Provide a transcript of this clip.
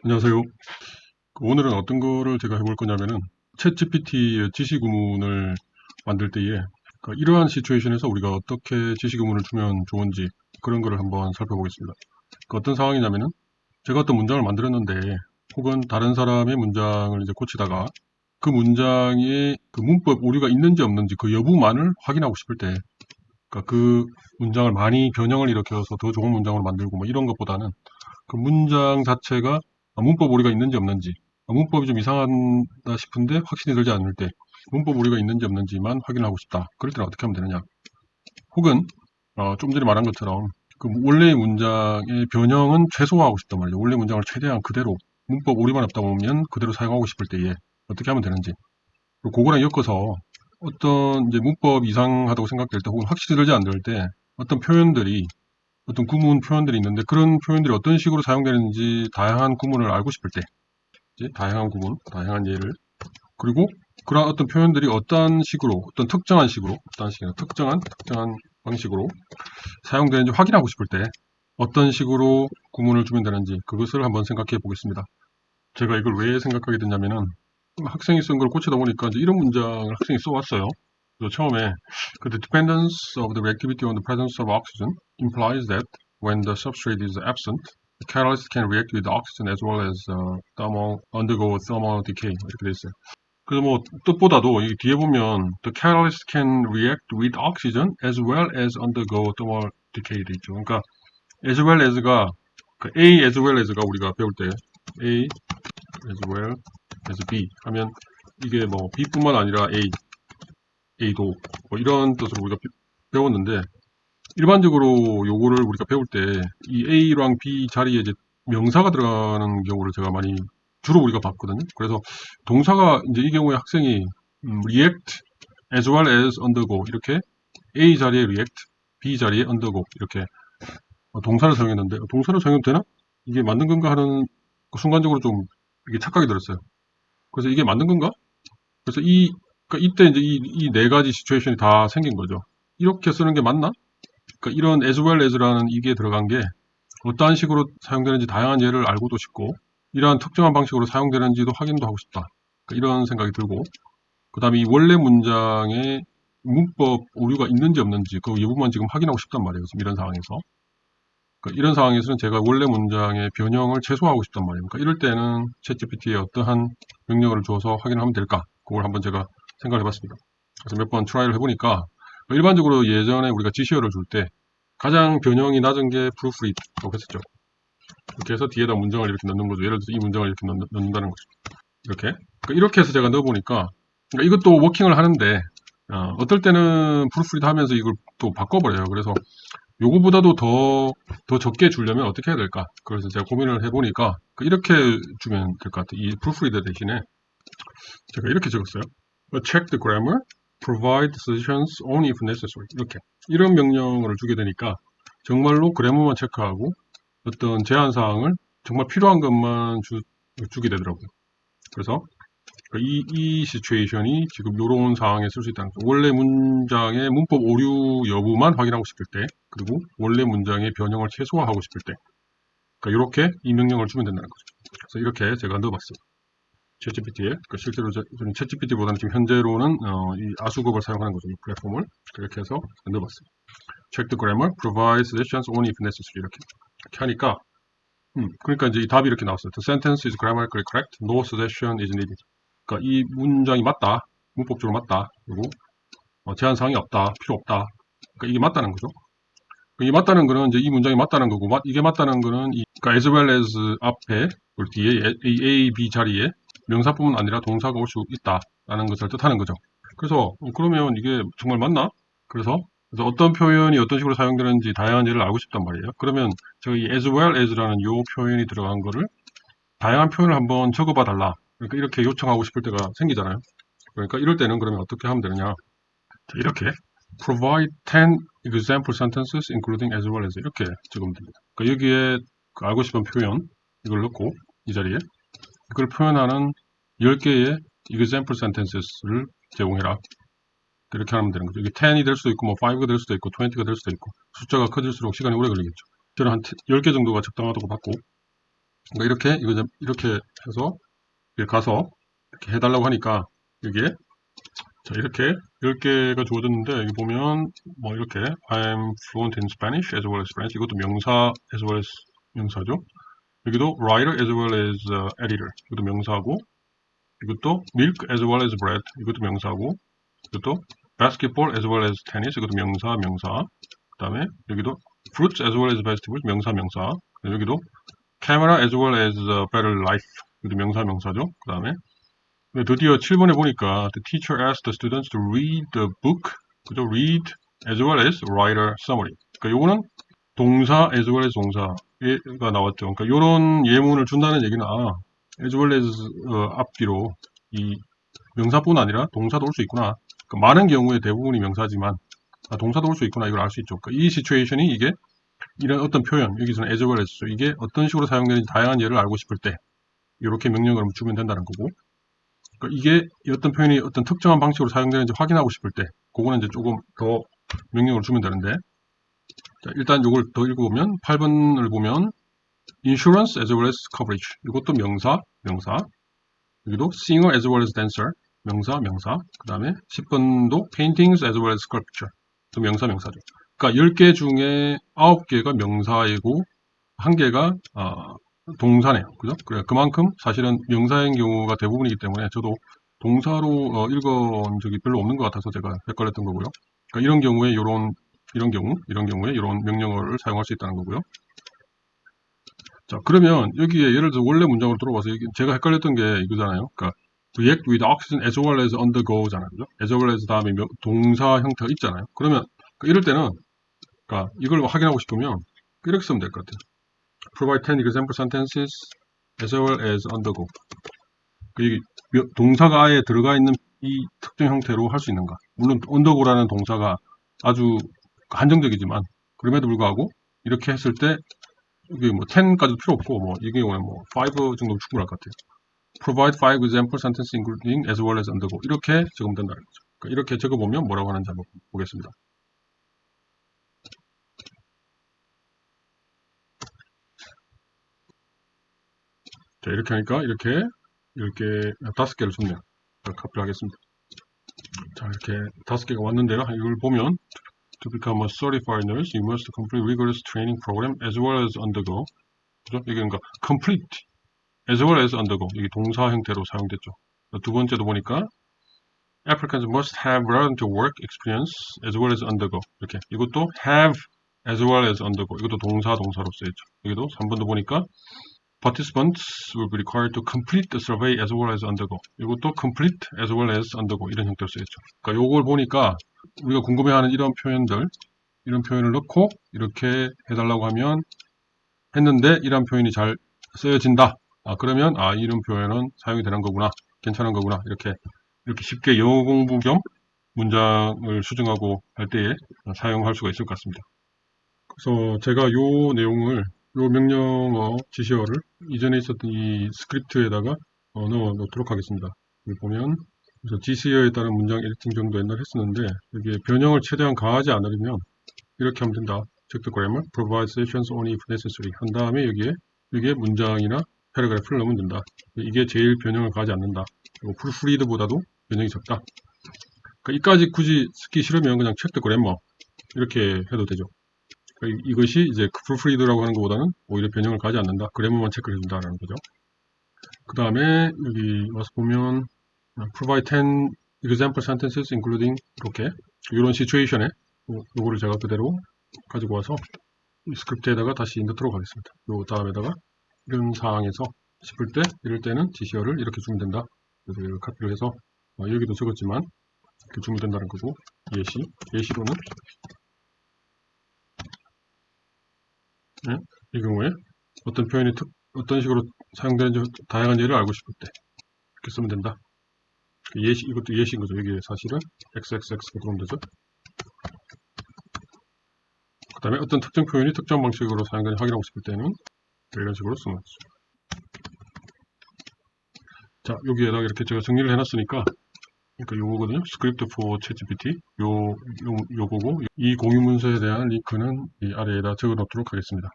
안녕하세요. 오늘은 어떤 거를 제가 해볼 거냐면은 챗GPT의 지시 구문을 만들 때에 이러한 시츄에이션에서 우리가 어떻게 지시 구문을 주면 좋은지 그런 거를 한번 살펴보겠습니다. 어떤 상황이냐면은 제가 어떤 문장을 만들었는데 혹은 다른 사람의 문장을 이제 고치다가 그 문장에 그 문법 오류가 있는지 없는지 그 여부만을 확인하고 싶을 때 그 문장을 많이 변형을 일으켜서 더 좋은 문장으로 만들고 뭐 이런 것보다는 그 문장 자체가 문법 오류가 있는지 없는지, 문법이 좀 이상하다 싶은데 확신이 들지 않을 때 문법 오류가 있는지 없는지만 확인하고 싶다. 그럴 때는 어떻게 하면 되느냐? 혹은 좀 전에 말한 것처럼 그 원래의 문장의 변형은 최소화하고 싶단 말이죠. 원래 문장을 최대한 그대로 문법 오류만 없다 보면 그대로 사용하고 싶을 때에 어떻게 하면 되는지, 그리고 그거랑 엮어서 어떤 이제 문법 이상하다고 생각될 때 혹은 확실히 들지 않을 때 어떤 표현들이 어떤 구문 표현들이 있는데 그런 표현들이 어떤 식으로 사용되는지 다양한 구문을 알고 싶을 때 이제 다양한 구문, 다양한 예를, 그리고 그런 어떤 표현들이 어떤 식으로 어떤 특정한 식으로 어떤 식이나 특정한 방식으로 사용되는지 확인하고 싶을 때 어떤 식으로 구문을 주면 되는지 그것을 한번 생각해 보겠습니다. 제가 이걸 왜 생각하게 됐냐면은 학생이 쓴 걸 고치다 보니까 이제 이런 문장을 학생이 써왔어요. 그래서 처음에 the dependence of the reactivity on the presence of oxygen implies that when the substrate is absent, the catalyst can react with oxygen as well as undergo thermal decay 이렇게 돼 있어요. 그래서 뭐 뜻보다도 이 뒤에 보면 the catalyst can react with oxygen as well as undergo thermal decay 돼 있죠. 그러니까 as well as가 A as well as가 우리가 배울 때 A as well as B 하면 이게 뭐 B뿐만 아니라 A도 뭐 이런 뜻으로 우리가 배웠는데 일반적으로 요거를 우리가 배울 때 이 A랑 B 자리에 이제 명사가 들어가는 경우를 제가 많이 주로 우리가 봤거든요. 그래서 동사가 이제 이 경우에 학생이 react as well as undergo 이렇게 A 자리에 react, B 자리에 undergo 이렇게 동사를 사용했는데 동사를 사용해도 되나? 이게 맞는 건가 하는 순간적으로 좀 이게 착각이 들었어요. 그래서 이게 맞는 건가? 그래서 그러니까 이때 이제 이 네 가지 시츄에이션이 다 생긴 거죠. 이렇게 쓰는 게 맞나? 그러니까 이런 as well as라는 이게 들어간 게 어떠한 식으로 사용되는지 다양한 예를 알고도 싶고 이러한 특정한 방식으로 사용되는지도 확인도 하고 싶다. 그러니까 이런 생각이 들고 그 다음에 이 원래 문장에 문법 오류가 있는지 없는지 그 여부만 지금 확인하고 싶단 말이에요. 지금 이런 상황에서. 그러니까 이런 상황에서는 제가 원래 문장의 변형을 최소화하고 싶단 말이에요. 그러니까 이럴 때는 챗GPT에 어떠한 명령어를 줘서 확인하면 될까? 그걸 한번 제가 생각을 해봤습니다. 그래서 몇 번 트라이를 해보니까 일반적으로 예전에 우리가 지시어를 줄 때 가장 변형이 낮은 게 proofread라고 했었죠. 이렇게 해서 뒤에다 문장을 이렇게 넣는 거죠. 예를 들어서 이 문장을 이렇게 넣는다는 거죠. 이렇게 해서 제가 넣어보니까 그러니까 이것도 워킹을 하는데 어떨 때는 프루프리드 하면서 이걸 또 바꿔버려요. 그래서 요거보다도 더 적게 주려면 어떻게 해야 될까? 그래서 제가 고민을 해보니까 이렇게 주면 될 것 같아요. 이 프루프리드 대신에 제가 이렇게 적었어요. Check the grammar, provide suggestions only if necessary. 이런 명령어를 주게 되니까 정말로 그래머만 체크하고 어떤 제한 사항을 정말 필요한 것만 주게 되더라고요. 그래서 이 시츄에이션이 지금 이런 상황에 쓸 수 있다는 거죠. 원래 문장의 문법 오류 여부만 확인하고 싶을 때, 그리고 원래 문장의 변형을 최소화하고 싶을 때, 이렇게 이 명령을 주면 된다는 거죠. 그래서 이렇게 제가 넣어봤어요. 챗GPT에 실제로 저는 챗GPT보다는 지금 현재로는 이 아수급을 사용하는 거죠. 이 플랫폼을 그렇게 해서 넣어봤어요. Check the grammar, provide suggestions only if necessary 이렇게 하니까 그러니까 이제 이 답이 이렇게 나왔어요. The sentence is grammatically correct. No suggestion is needed. 그러니까 이 문장이 맞다. 문법적으로 맞다. 그리고 제한 사항이 없다. 필요 없다. 그러니까 이게 맞다는 거죠. 이게 맞다는 거는 이제 이 문장이 맞다는 거고 이게 맞다는 거는 그러니까 as well as 앞에 그리고 뒤에 A, B 자리에 명사뿐만 아니라 동사가 올 수 있다라는 것을 뜻하는 거죠. 그래서 그러면 이게 정말 맞나? 그래서 어떤 표현이 어떤 식으로 사용되는지 다양한 예를 알고 싶단 말이에요. 그러면 저희 as well as라는 요 표현이 들어간 거를 다양한 표현을 한번 적어봐 달라. 그러니까 이렇게 요청하고 싶을 때가 생기잖아요. 그러니까 이럴 때는 그러면 어떻게 하면 되느냐. 이렇게 provide 10 example sentences including as well as 이렇게 적으면 됩니다. 그러니까 여기에 알고 싶은 표현 이걸 넣고 이 자리에 이걸 표현하는 10개의 example sentences를 제공해라. 이렇게 하면 되는 거죠. 이게 10이 될 수도 있고, 뭐 5가 될 수도 있고, 20가 될 수도 있고, 숫자가 커질수록 시간이 오래 걸리겠죠. 저는 한 10개 정도가 적당하다고 봤고, 그러니까 이렇게 해서 여기 가서 이렇게 해달라고 하니까 여기에 자 이렇게 10개가 주어졌는데 여기 보면 뭐 이렇게 I'm fluent in Spanish as well as French 이것도 명사 as well as 명사죠. 여기도 writer as well as editor 이것도 명사고 이것도 milk as well as bread 이것도 명사고 이것도 basketball as well as tennis 이것도 명사 그 다음에 여기도 fruits as well as vegetables 명사 여기도 camera as well as better life 이것도 명사죠. 그 다음에 드디어 7번에 보니까 the teacher asked the students to read the book 그죠? read as well as write a summary 그러니까 요거는 동사 as well as 동사가 나왔죠. 그러니까 요런 예문을 준다는 얘기는 as well as 앞뒤로 이 명사뿐 아니라 동사도 올 수 있구나. 그러니까 많은 경우에 대부분이 명사지만 동사도 올 수 있구나 이걸 알 수 있죠. 그러니까 이 시츄에이션이 이게 이런 어떤 표현 여기서는 as well as 이게 어떤 식으로 사용되는지 다양한 예를 알고 싶을 때 이렇게 명령을 주면 된다는 거고 그러니까 이게 어떤 표현이 어떤 특정한 방식으로 사용되는지 확인하고 싶을 때 그거는 이제 조금 더 명령을 주면 되는데 자, 일단 이걸 더 읽어보면 8번을 보면 insurance as well as coverage 이것도 명사 여기도 singer as well as dancer 명사 그 다음에 10번도 paintings as well as sculpture 또 명사죠. 그러니까 10개 중에 9개가 명사이고 1개가 동사네요. 그죠? 그래, 그만큼 사실은 명사인 경우가 대부분이기 때문에 저도 동사로 읽어본 적이 별로 없는 것 같아서 제가 헷갈렸던 거고요. 그러니까 이런 경우에 이런 경우에 이런 명령어를 사용할 수 있다는 거고요. 자, 그러면 여기에 예를 들어 원래 문장으로 들어봐서 제가 헷갈렸던 게 이거잖아요. 그러니까 react with oxygen as well as undergo잖아요. 그죠? as well as 다음에 동사 형태가 있잖아요. 그러면 이럴 때는 그러니까 이걸 확인하고 싶으면 이렇게 쓰면 될 것 같아요. provide 10 example sentences as well as undergo. 이 동사가 아예 들어가 있는 이 특정 형태로 할 수 있는가? 물론 undergo라는 동사가 아주 한정적이지만 그럼에도 불구하고 이렇게 했을 때 이게 뭐 10까지도 필요 없고 뭐 이 경우에 뭐 5 정도면 충분할 것 같아요. provide 5 example sentences including as well as undergo 이렇게 적으면 된다는 거죠. 그러니까 이렇게 적어보면 뭐라고 하는지 한번 보겠습니다. 자, 이렇게 하니까 이렇게 5개를 줬네요. 카피를 하겠습니다. 자, 이렇게 5개가 왔는데요. 이걸 보면 to become a certified nurse, you must complete rigorous training program as well as undergo. 그죠? 이게 그러니까 complete as well as undergo. 이게 동사 형태로 사용됐죠. 두 번째도 보니까 applicants must have relevant work experience as well as undergo. 이렇게 이것도 have as well as undergo. 이것도 동사로 쓰였죠. 여기도 3번도 보니까 participants will be required to complete the survey as well as undergo. 이것도 complete as well as undergo 이런 형태로 쓰였죠. 그러니까 요걸 보니까 우리가 궁금해하는 이런 표현을 넣고 이렇게 해달라고 하면 했는데 이런 표현이 잘 쓰여진다. 그러면 이런 표현은 사용이 되는 거구나. 괜찮은 거구나. 이렇게 쉽게 영어 공부 겸 문장을 수정하고 할 때에 사용할 수가 있을 것 같습니다. 그래서 제가 요 내용을 요 명령어 지시어를 이전에 있었던 이 스크립트에다가 넣어 놓도록 하겠습니다. 여기 보면 그래서 지시어에 따른 문장 에디팅 정도 옛날에 했었는데 여기에 변형을 최대한 가하지 않으려면 이렇게 하면 된다. check the grammar, provide suggestions only if necessary 한 다음에 여기에 문장이나 패러그래프를 넣으면 된다. 이게 제일 변형을 가하지 않는다. 그리고 proofread보다도 변형이 적다. 그러니까 이까지 굳이 쓰기 싫으면 그냥 check the grammar 이렇게 해도 되죠. 그러니까 이것이 이제 proofread라고 하는 것보다는 오히려 변형을 가지 않는다. 그래머만 체크를 해준다는 거죠. 그 다음에 여기 와서 보면 provide 10 example sentences including 이렇게 이런 시츄에이션에 요거를 제가 그대로 가지고 와서 이 스크립트에다가 다시 넣도록 하겠습니다. 요 다음에다가 이런 상황에서 싶을 때 이럴 때는 지시어를 이렇게 주면 된다. 그래서 이걸 카피를 해서 여기도 적었지만 이렇게 주면 된다는 거고 예시로는 이 경우에 어떤 표현이 어떤 식으로 사용되는지 다양한 예를 알고 싶을 때 이렇게 쓰면 된다. 이것도 예시인 거죠. 여기에 사실은 XXX가 들어오면 되죠. 그 다음에 어떤 특정 표현이 특정 방식으로 사용되는지 확인하고 싶을 때는 이런 식으로 쓰는 거죠. 자, 여기에다가 이렇게 제가 정리를 해놨으니까 그러니까 요거거든요. 스크립트 for ChatGPT 요거고 이 공유 문서에 대한 링크는 이 아래에다 적어 놓도록 하겠습니다.